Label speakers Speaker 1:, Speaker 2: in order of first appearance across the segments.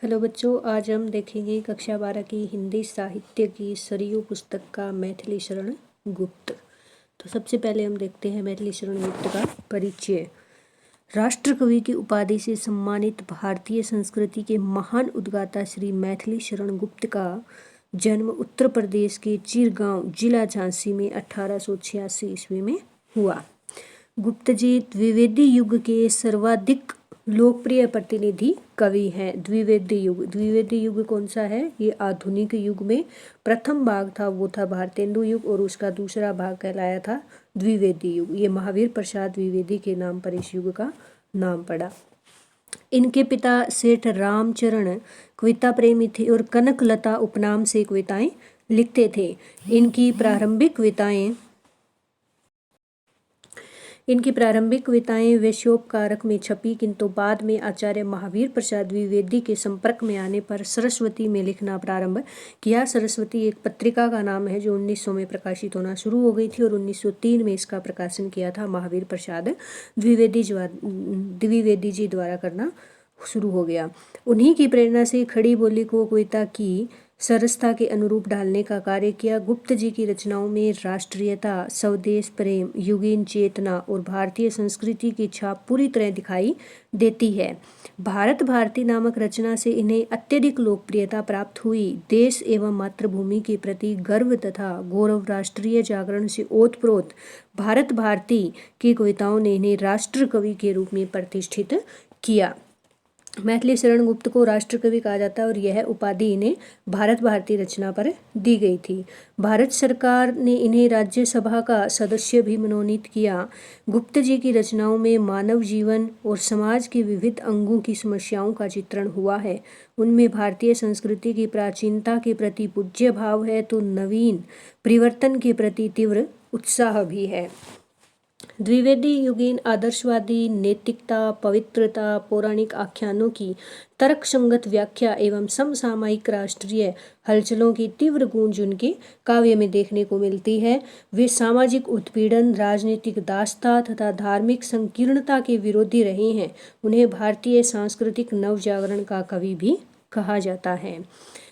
Speaker 1: Hello बच्चों, आज हम देखेंगे कक्षा 12 की हिंदी साहित्य की सरयू पुस्तक का मैथिली शरण गुप्त। तो सबसे पहले हम देखते हैं मैथिली शरण गुप्त का परिचय। राष्ट्र कवि की उपाधि से सम्मानित भारतीय संस्कृति के महान उद्गाता श्री मैथिली शरण गुप्त का जन्म उत्तर प्रदेश के चिरगांव जिला झांसी में 1886 ईस्वी में हुआ। गुप्त जी द्विवेदी युग के सर्वाधिक लोकप्रिय प्रतिनिधि कवि हैं। द्विवेदी युग कौन सा है? ये आधुनिक युग में प्रथम भाग था वो था भारतेंदु युग, और उसका दूसरा भाग कहलाया था द्विवेदी युग। ये महावीर प्रसाद द्विवेदी के नाम पर इस युग का नाम पड़ा। इनके पिता सेठ रामचरण कविता प्रेमी थे और कनकलता उपनाम से कविताएं लिखते थे। इनकी प्रारंभिक कविताएं वैश्योपकारक में छपी, किंतु बाद में आचार्य महावीर प्रसाद द्विवेदी के संपर्क में आने पर सरस्वती में लिखना प्रारंभ किया। सरस्वती एक पत्रिका का नाम है जो 1900 में प्रकाशित होना शुरू हो गई थी और 1903 में इसका प्रकाशन किया था महावीर प्रसाद द्विवेदी जी द्वारा करना शुरू हो गया। उन्हीं की प्रेरणा से खड़ी बोली को कविता की सरसता के अनुरूप ढालने का कार्य किया। गुप्त जी की रचनाओं में राष्ट्रीयता, स्वदेश प्रेम, युगीन चेतना और भारतीय संस्कृति की छाप पूरी तरह दिखाई देती है। भारत भारती नामक रचना से इन्हें अत्यधिक लोकप्रियता प्राप्त हुई। देश एवं मातृभूमि के प्रति गर्व तथा गौरव, राष्ट्रीय जागरण से ओतप्रोत भारत भारती की कविताओं ने इन्हें राष्ट्र कवि के रूप में प्रतिष्ठित किया। मैथिली शरण गुप्त को राष्ट्र कवि कहा जाता है और यह उपाधि इन्हें भारत भारती रचना पर दी गई थी। भारत सरकार ने इन्हें राज्यसभा का सदस्य भी मनोनीत किया। गुप्त जी की रचनाओं में मानव जीवन और समाज के विविध अंगों की समस्याओं का चित्रण हुआ है। उनमें भारतीय संस्कृति की प्राचीनता के प्रति पूज्य भाव है तो नवीन परिवर्तन के प्रति तीव्र उत्साह भी है। द्विवेदी युगीन आदर्शवादी नैतिकता, पवित्रता, पौराणिक आख्यानों की तर्कसंगत व्याख्या एवं समसामयिक राष्ट्रीय हलचलों की तीव्र गूंज उनके काव्य में देखने को मिलती है। वे सामाजिक उत्पीड़न, राजनीतिक दासता तथा धार्मिक संकीर्णता के विरोधी रहे हैं। उन्हें भारतीय सांस्कृतिक नवजागरण का कवि भी कहा जाता है।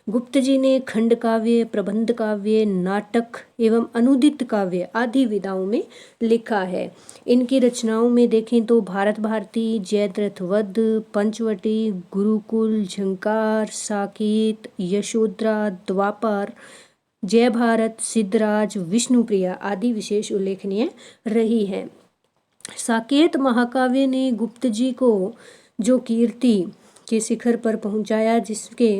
Speaker 1: गुप्त जी ने खंड काव्य, प्रबंध काव्य, नाटक एवं अनुदित काव्य आदि विधाओं में लिखा है। इनकी रचनाओं में देखें तो भारत भारती, जयद्रथ वध, पंचवटी, गुरुकुल, झंकार, साकेत, यशोधरा, द्वापर, जय भारत, सिद्धराज, विष्णुप्रिया आदि विशेष उल्लेखनीय रही हैं। साकेत महाकाव्य ने गुप्त जी को जो कीर्ति के शिखर पर पहुंचाया, जिसके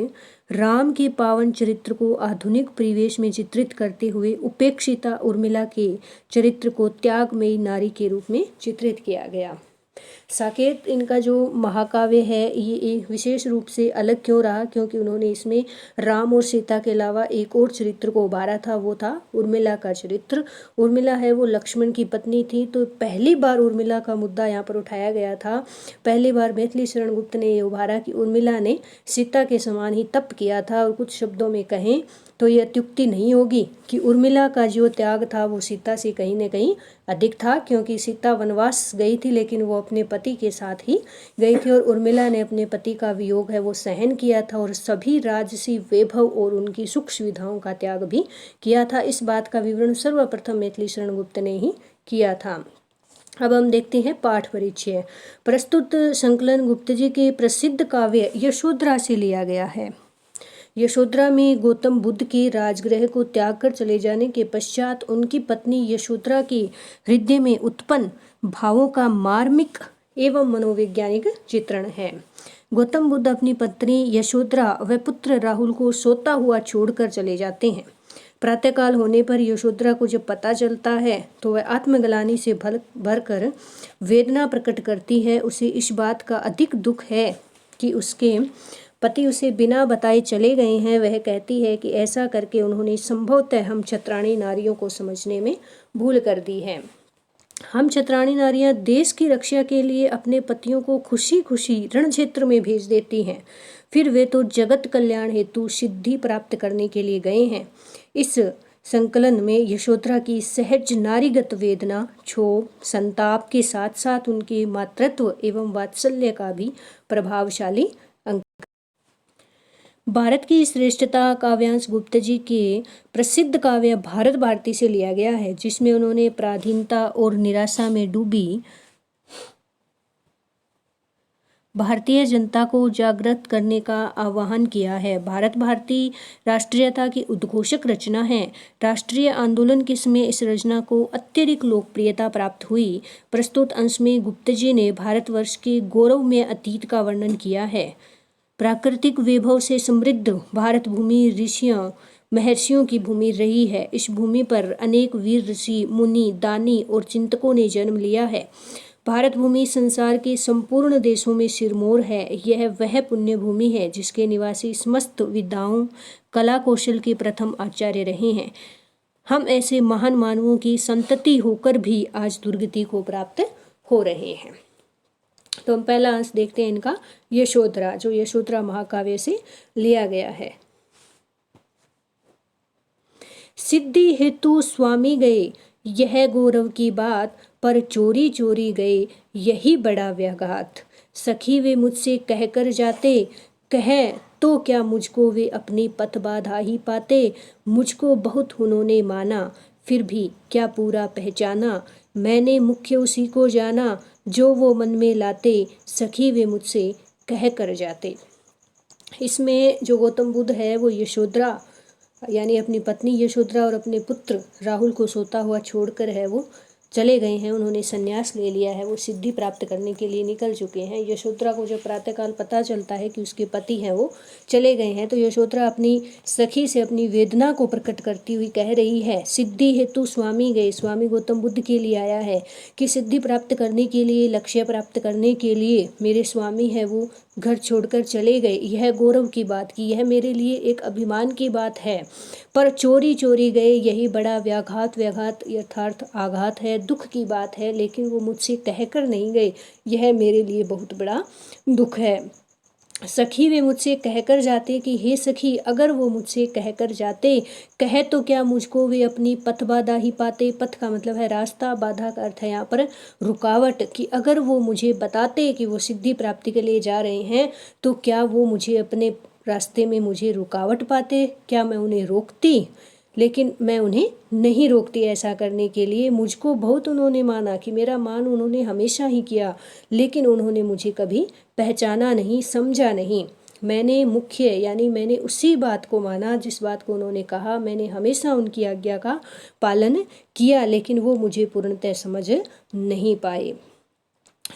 Speaker 1: राम के पावन चरित्र को आधुनिक परिवेश में चित्रित करते हुए उपेक्षिता उर्मिला के चरित्र को त्यागमयी नारी के रूप में चित्रित किया गया। साकेत इनका जो महाकाव्य है ये एक विशेष रूप से अलग क्यों रहा? क्योंकि उन्होंने इसमें राम और सीता के अलावा एक और चरित्र को उभारा था, वो था उर्मिला का चरित्र। उर्मिला है वो लक्ष्मण की पत्नी थी, तो पहली बार उर्मिला का मुद्दा यहाँ पर उठाया गया था। पहली बार मैथिली शरण गुप्त ने ये उभारा कि उर्मिला ने सीता के समान ही तप किया था। और कुछ शब्दों में कहें तो ये अत्युक्ति नहीं होगी कि उर्मिला का जो त्याग था वो सीता से कहीं न कहीं अधिक था, क्योंकि सीता वनवास गई थी लेकिन वो अपने पति के साथ ही गई थी और उर्मिला ने अपने पति का वियोग है वो सहन किया था और सभी राजसी वैभव और उनकी सुख सुविधाओं का त्याग भी किया था। इस बात का विवरण सर्वप्रथम मैथिली शरण गुप्त ने ही किया था। अब हम देखते हैं पाठ परिचय। प्रस्तुत संकलन गुप्त जी के प्रसिद्ध काव्य यशोधरा से लिया गया है। यशोधरा में गौतम बुद्ध के राजगृह को त्याग कर चले जाने के पश्चात उनकी पत्नी यशोधरा के हृदय में उत्पन्न भावों का मार्मिक एवं मनोवैज्ञानिक चित्रण है। गौतम बुद्ध अपनी पत्नी यशोधरा व पुत्र राहुल को सोता हुआ छोड़कर चले जाते हैं। प्रातःकाल होने पर यशोधरा को जब पता चलता है तो वह आत्मग्लानि से भरकर वेदना प्रकट करती है। उसे इस बात का अधिक दुख है कि उसके पति उसे बिना बताए चले गए हैं। वह कहती है कि ऐसा करके उन्होंने संभवतः हम क्षत्राणी नारियों को समझने में भूल कर दी है। हम क्षत्राणी नारियां देश की रक्षा के लिए अपने पतियों को खुशी खुशी रण क्षेत्र में भेज देती हैं, फिर वे तो जगत कल्याण हेतु सिद्धि प्राप्त करने के लिए गए हैं। इस संकलन में यशोधरा की सहज नारीगत वेदना, क्षोभ, संताप के साथ साथ उनके मातृत्व एवं वात्सल्य का भी प्रभावशाली भारत की श्रेष्ठता काव्यांश गुप्त जी के प्रसिद्ध काव्य भारत भारती से लिया गया है, जिसमें उन्होंने पराधीनता और निराशा में डूबी भारतीय जनता को जागृत करने का आह्वान किया है। भारत भारती राष्ट्रीयता की उद्घोषक रचना है। राष्ट्रीय आंदोलन के समय इस रचना को अत्यधिक लोकप्रियता प्राप्त हुई। प्रस्तुत अंश में गुप्त जी ने भारतवर्ष के गौरवमय अतीत का वर्णन किया है। प्राकृतिक वैभव से समृद्ध भारत भूमि ऋषियों महर्षियों की भूमि रही है। इस भूमि पर अनेक वीर ऋषि मुनि दानी और चिंतकों ने जन्म लिया है। भारत भूमि संसार के संपूर्ण देशों में सिरमौर है। यह वह पुण्य भूमि है जिसके निवासी समस्त विद्याओं कला कौशल के प्रथम आचार्य रहे हैं। हम ऐसे महान मानवों की संतति होकर भी आज दुर्गति को प्राप्त हो रहे हैं। तो हम पहला अंश देखते हैं इनका, यशोधरा, जो यशोधरा महाकाव्य से लिया गया है। सिद्धि हेतु स्वामी गए यह गौरव की बात, पर चोरी चोरी गए यही बड़ा व्याघात। सखी वे मुझसे कहकर जाते, कहे तो क्या मुझको वे अपनी पथ बाधा ही पाते। मुझको बहुत उन्होंने माना, फिर भी क्या पूरा पहचाना। मैंने मुख्य उसी को जाना, जो वो मन में लाते। सखी वे मुझसे कह कर जाते। इसमें जो गौतम बुद्ध है वो यशोधरा यानी अपनी पत्नी यशोधरा और अपने पुत्र राहुल को सोता हुआ छोड़कर है वो चले गए हैं। उन्होंने संन्यास ले लिया है, वो सिद्धि प्राप्त करने के लिए निकल चुके हैं। यशोधरा को जब प्रातःकाल पता चलता है कि उसके पति हैं वो चले गए हैं, तो यशोधरा अपनी सखी से अपनी वेदना को प्रकट करती हुई कह रही है, सिद्धि हेतु स्वामी गए, स्वामी गौतम बुद्ध के लिए आया है कि सिद्धि प्राप्त करने के लिए, लक्ष्य प्राप्त करने के लिए मेरे स्वामी है वो घर छोड़कर चले गए। यह गौरव की बात की, यह मेरे लिए एक अभिमान की बात है, पर चोरी चोरी गए यही बड़ा व्याघात, व्याघात अर्थात आघात है, दुख की बात है। लेकिन वो मुझसे कहकर नहीं गए, यह मेरे लिए बहुत बड़ा दुख है। सखी वे मुझसे कहकर जाते कि हे सखी, अगर वो मुझसे कहकर जाते, कहे तो क्या मुझको वे अपनी पथ बाधा ही पाते। पथ का मतलब है रास्ता, बाधा का अर्थ है यहाँ पर रुकावट, कि अगर वो मुझे बताते कि वो सिद्धि प्राप्ति के लिए जा रहे हैं, तो क्या वो मुझे अपने रास्ते में मुझे रुकावट पाते, क्या मैं उन्हें रोकती। लेकिन मैं उन्हें नहीं रोकती ऐसा करने के लिए। मुझको बहुत उन्होंने माना, कि मेरा मान उन्होंने हमेशा ही किया, लेकिन उन्होंने मुझे कभी पहचाना नहीं, समझा नहीं। मैंने मुख्य यानी मैंने उसी बात को माना जिस बात को उन्होंने कहा। मैंने हमेशा उनकी आज्ञा का पालन किया, लेकिन वो मुझे पूर्णतः समझ नहीं पाए।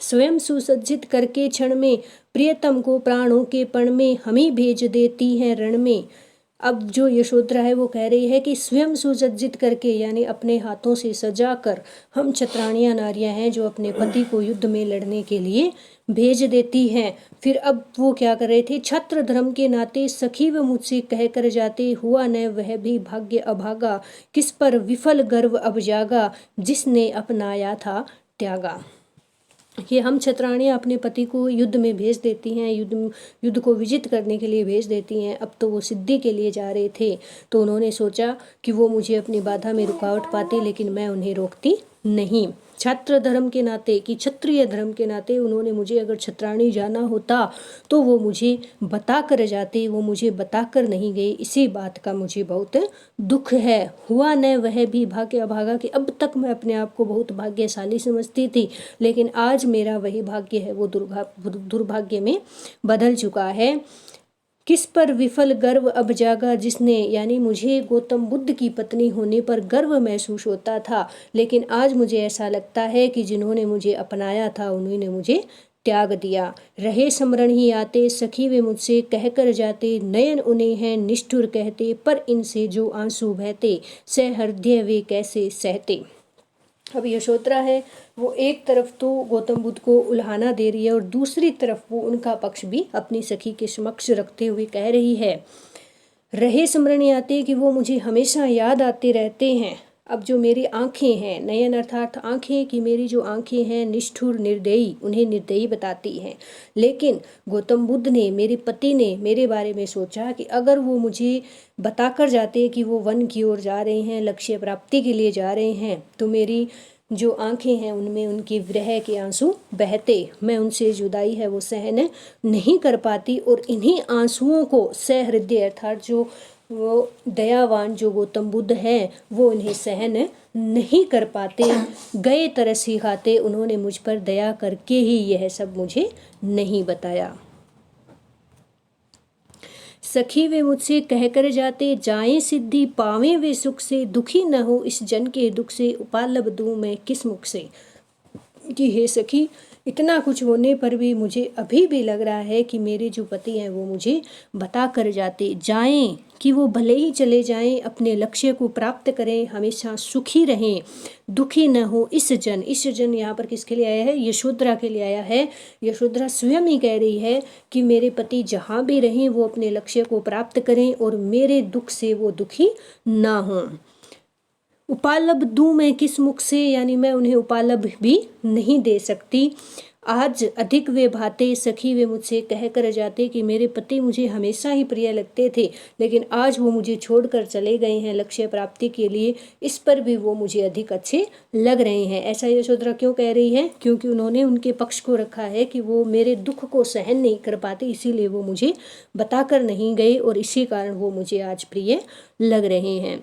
Speaker 1: स्वयं सुसज्जित करके क्षण में, प्रियतम को प्राणों के पण में, हम ही भेज देती हैं रण में। अब जो यशोधरा है वो कह रही है कि स्वयं सुसज्जित करके यानी अपने हाथों से सजा कर हम छत्राणियाँ नारियाँ हैं जो अपने पति को युद्ध में लड़ने के लिए भेज देती हैं। फिर अब वो क्या कर रहे थे, छत्र धर्म के नाते सखी व मुझसे कह कर जाते, हुआ न वह भी भाग्य अभागा, किस पर विफल गर्व अब जागा, जिसने अपनाया था त्यागा। कि हम छत्राणियाँ अपने पति को युद्ध में भेज देती हैं, युद्ध को विजित करने के लिए भेज देती हैं। अब तो वो सिद्धि के लिए जा रहे थे, तो उन्होंने सोचा कि वो मुझे अपनी बाधा में रुकावट पाते, लेकिन मैं उन्हें रोकती नहीं। छात्र धर्म के नाते कि क्षत्रिय धर्म के नाते उन्होंने मुझे अगर छत्राणी जाना होता तो वो मुझे बता कर जाते, वो मुझे बता कर नहीं गए। इसी बात का मुझे बहुत दुख है। हुआ न वह भी भाग्य अभागा, कि अब तक मैं अपने आप को बहुत भाग्यशाली समझती थी, लेकिन आज मेरा वही भाग्य है वो दुर्भाग्य में बदल चुका है। किस पर विफल गर्व अब जागा, जिसने यानी मुझे गौतम बुद्ध की पत्नी होने पर गर्व महसूस होता था, लेकिन आज मुझे ऐसा लगता है कि जिन्होंने मुझे अपनाया था उन्होंने मुझे त्याग दिया। रहे स्मरण ही आते, सखी वे मुझसे कहकर जाते, नयन उन्हें हैं निष्ठुर कहते, पर इनसे जो आंसू बहते, सहृदय वे कैसे सहते। अब यशोधरा है वो एक तरफ तो गौतम बुद्ध को उल्हाना दे रही है और दूसरी तरफ वो उनका पक्ष भी अपनी सखी के समक्ष रखते हुए कह रही है, रहे स्मरण आते कि वो मुझे हमेशा याद आते रहते हैं। अब जो मेरी आंखें हैं, नयन अर्थात आंखें, कि मेरी जो आंखें हैं निष्ठुर निर्दयी, उन्हें निर्दयी बताती हैं। लेकिन गौतम बुद्ध ने, मेरे पति ने मेरे बारे में सोचा कि अगर वो मुझे बताकर जाते कि वो वन की ओर जा रहे हैं, लक्ष्य प्राप्ति के लिए जा रहे हैं, तो मेरी जो आंखें हैं उनमें उनके विरह के आंसू बहते, मैं उनसे जुदाई है वो सहन नहीं कर पाती। और इन्हीं आंसुओं को सहृदय अर्थात जो वो दयावान जो गौतम बुद्ध हैं वो इन्हें सहन नहीं कर पाते। गए तरस ही खाते, उन्होंने मुझ पर दया करके ही यह सब मुझे नहीं बताया। सखी वे मुझसे कहकर जाते, जाएं सिद्धि पावें वे सुख से, दुखी न हो इस जन के दुख से, उपालब दूं मैं किस मुख से। कि हे सखी, इतना कुछ होने पर भी मुझे अभी भी लग रहा है कि मेरे जो पति हैं वो मुझे बता कर जाते, जाएं कि वो भले ही चले जाएं, अपने लक्ष्य को प्राप्त करें, हमेशा सुखी रहें, दुखी न हो इस जन यहाँ पर किसके लिए आया है? यशोधरा के लिए आया है। यशोधरा स्वयं ही कह रही है कि मेरे पति जहाँ भी रहें वो अपने लक्ष्य को प्राप्त करें और मेरे दुख से वो दुखी ना हों। उपालब दूं मैं किस मुख से, यानी मैं उन्हें उपालब भी नहीं दे सकती। आज अधिक वे भाते, सखी वे मुझसे कह कर जाते कि मेरे पति मुझे हमेशा ही प्रिय लगते थे, लेकिन आज वो मुझे छोड़कर चले गए हैं लक्ष्य प्राप्ति के लिए, इस पर भी वो मुझे अधिक अच्छे लग रहे हैं। ऐसा यशोधरा क्यों कह रही है? क्योंकि उन्होंने उनके पक्ष को रखा है कि वो मेरे दुख को सहन नहीं कर पाते, इसीलिए वो मुझे बताकर नहीं गए और इसी कारण वो मुझे आज प्रिय लग रहे हैं।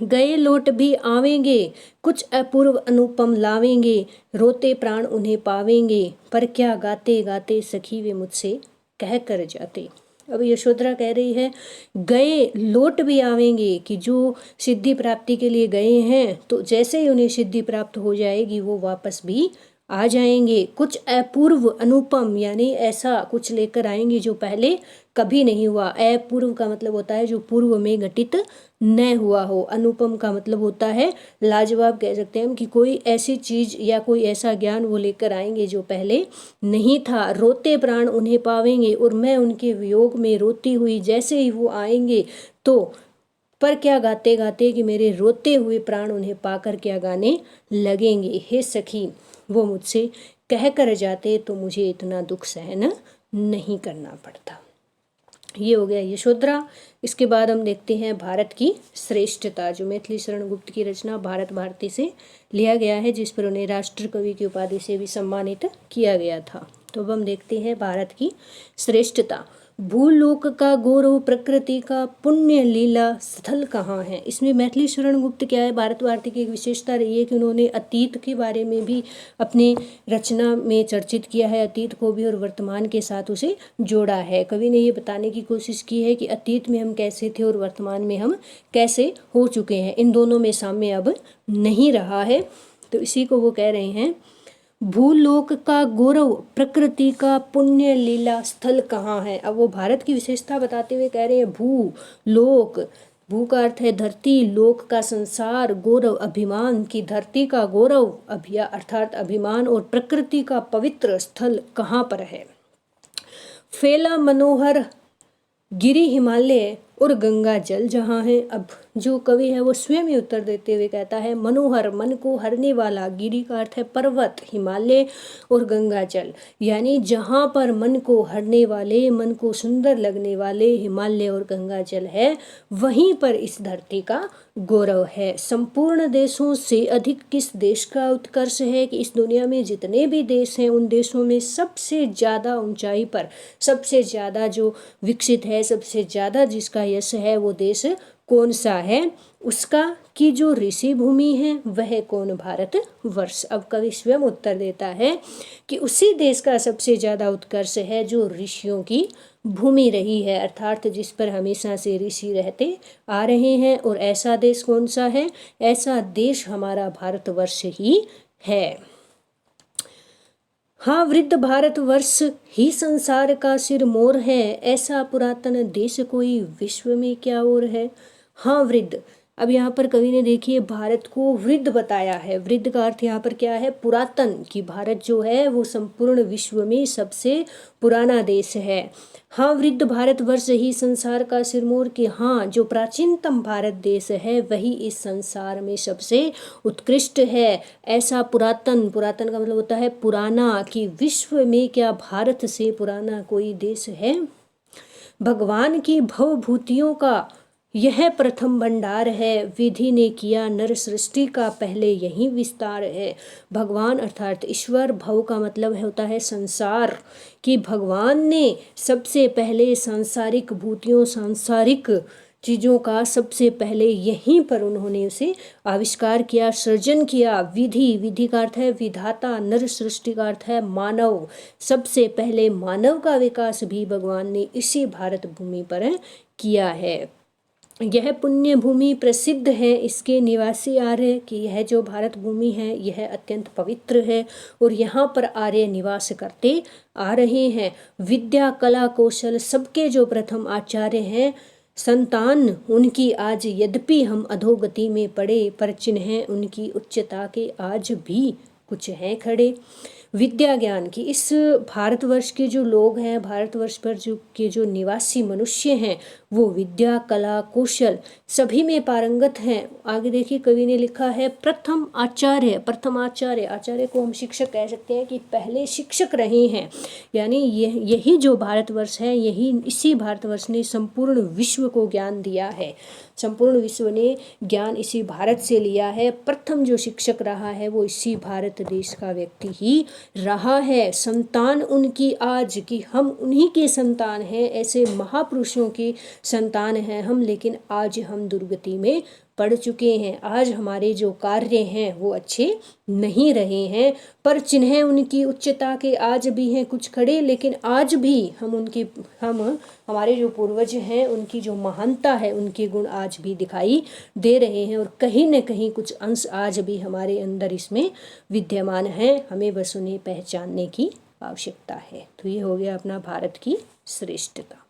Speaker 1: गए लौट भी आवेंगे, कुछ अपूर्व अनुपम लावेंगे, रोते प्राण उन्हें पावेंगे, पर क्या गाते गाते सखी वे मुझसे कह कर जाते। अब यशोधरा कह रही है गए लौट भी आवेंगे, कि जो सिद्धि प्राप्ति के लिए गए हैं तो जैसे ही उन्हें सिद्धि प्राप्त हो जाएगी वो वापस भी आ जाएंगे। कुछ अपूर्व अनुपम, यानी ऐसा कुछ लेकर आएंगे जो पहले कभी नहीं हुआ। अपूर्व का मतलब होता है जो पूर्व में घटित न हुआ हो। अनुपम का मतलब होता है लाजवाब, कह सकते हैं हम कि कोई ऐसी चीज या कोई ऐसा ज्ञान वो लेकर आएंगे जो पहले नहीं था। रोते प्राण उन्हें पावेंगे, और मैं उनके वियोग में रोती हुई जैसे ही वो आएंगे तो पर क्या गाते गाते कि मेरे रोते हुए प्राण उन्हें पाकर क्या गाने लगेंगे। हे सखी, वो मुझसे कह कर जाते तो मुझे इतना दुख सहन नहीं करना पड़ता। ये हो गया यशोधरा। इसके बाद हम देखते हैं भारत की श्रेष्ठता, जो मैथिली शरण गुप्त की रचना भारत भारती से लिया गया है, जिस पर उन्हें राष्ट्र कवि की उपाधि से भी सम्मानित किया गया था। तो अब हम देखते हैं भारत की श्रेष्ठता। भूलोक का गौरव, प्रकृति का पुण्य लीला स्थल कहाँ है। इसमें मैथिली शरण गुप्त क्या है, भारत भारती की एक विशेषता रही है कि उन्होंने अतीत के बारे में भी अपने रचना में चर्चित किया है, अतीत को भी और वर्तमान के साथ उसे जोड़ा है। कवि ने ये बताने की कोशिश की है कि अतीत में हम कैसे थे और वर्तमान में हम कैसे हो चुके हैं, इन दोनों में साम्य अब नहीं रहा है। तो इसी को वो कह रहे हैं, भूलोक का गौरव, प्रकृति का पुण्य लीला स्थल कहाँ है। अब वो भारत की विशेषता बताते हुए कह रहे हैं भू लोक, भू का अर्थ है धरती, लोक का संसार, गौरव अभिमान की धरती का गौरव अर्थात अभिमान, और प्रकृति का पवित्र स्थल कहाँ पर है। फैला मनोहर गिरी हिमालय और गंगा जल जहाँ है। अब जो कवि है वो स्वयं ही उत्तर देते हुए कहता है मनोहर, मन को हरने वाला, गिरी का अर्थ है पर्वत, हिमालय और गंगा जल, यानी जहाँ पर मन को हरने वाले, मन को सुंदर लगने वाले हिमालय और गंगा जल है, वहीं पर इस धरती का गौरव है। संपूर्ण देशों से अधिक किस देश का उत्कर्ष है, कि इस दुनिया में जितने भी देश हैं उन देशों में सबसे ज़्यादा ऊंचाई पर, सबसे ज़्यादा जो विकसित है, सबसे ज़्यादा जिसका यश है, वो देश कौन सा है, उसका की जो ऋषि भूमि है वह कौन, भारत वर्ष। अब कवि स्वयं उत्तर देता है कि उसी देश का सबसे ज़्यादा उत्कर्ष है जो ऋषियों की भूमि रही है, अर्थात जिस पर हमेशा से ऋषि रहते आ रहे हैं। और ऐसा देश कौन सा है, ऐसा देश हमारा भारतवर्ष ही है। हाँ, वृद्ध भारतवर्ष ही संसार का सिर मोर है, ऐसा पुरातन देश कोई विश्व में क्या और है। हाँ, वृद्ध, अब यहाँ पर कवि ने देखिए भारत को वृद्ध बताया है। वृद्ध का अर्थ यहाँ पर क्या है, पुरातन, कि भारत जो है वो संपूर्ण विश्व में सबसे पुराना देश है। हाँ, वृद्ध भारतवर्ष ही संसार का सिरमौर, के हाँ जो प्राचीनतम भारत देश है वही इस संसार में सबसे उत्कृष्ट है। ऐसा पुरातन, पुरातन का मतलब होता है पुराना, कि विश्व में क्या भारत से पुराना कोई देश है। भगवान की भवभूतियों का यह प्रथम भंडार है, विधि ने किया नर सृष्टि का पहले यही विस्तार है। भगवान अर्थात ईश्वर, भव का मतलब होता है संसार, कि भगवान ने सबसे पहले सांसारिक भूतियों, सांसारिक चीज़ों का सबसे पहले यहीं पर उन्होंने उसे आविष्कार किया, सृजन किया। विधि, विधि का अर्थ है विधाता, नर सृष्टि का अर्थ है मानव। सबसे पहले मानव का विकास भी भगवान ने इसी भारत भूमि पर किया है। यह पुण्य भूमि प्रसिद्ध है, इसके निवासी आर्य, कि यह जो भारत भूमि है यह अत्यंत पवित्र है और यहाँ पर आर्य निवास करते आ रहे हैं। विद्या, कला, कौशल सबके जो प्रथम आचार्य हैं, संतान उनकी आज यद्यपि हम अधोगति में पड़े, पर चिन्ह उनकी उच्चता के आज भी कुछ हैं खड़े। विद्या ज्ञान की, इस भारतवर्ष के जो लोग हैं, भारतवर्ष पर जो निवासी मनुष्य हैं, वो विद्या, कला, कौशल सभी में पारंगत हैं। आगे देखिए कवि ने लिखा है प्रथम आचार्य। प्रथम आचार्य, आचार्य को हम शिक्षक कह सकते हैं, कि पहले शिक्षक रहे हैं। यानी यही जो भारतवर्ष है, इसी भारतवर्ष ने संपूर्ण विश्व को ज्ञान दिया है। संपूर्ण विश्व ने ज्ञान इसी भारत से लिया है। प्रथम जो शिक्षक रहा है वो इसी भारत देश का व्यक्ति ही रहा है। संतान उनकी आज, कि हम उन्हीं के संतान हैं, ऐसे महापुरुषों की संतान हैं हम, लेकिन आज हम दुर्गति में पड़ चुके हैं। आज हमारे जो कार्य हैं वो अच्छे नहीं रहे हैं, पर चिन्ह उनकी उच्चता के आज भी हैं कुछ खड़े, लेकिन आज भी हमारे जो पूर्वज हैं उनकी जो महानता है, उनके गुण आज भी दिखाई दे रहे हैं और कहीं न कहीं कुछ अंश आज भी हमारे अंदर इसमें विद्यमान हैं। हमें बस उन्हें पहचानने की आवश्यकता है। तो ये हो गया अपना भारत की श्रेष्ठता।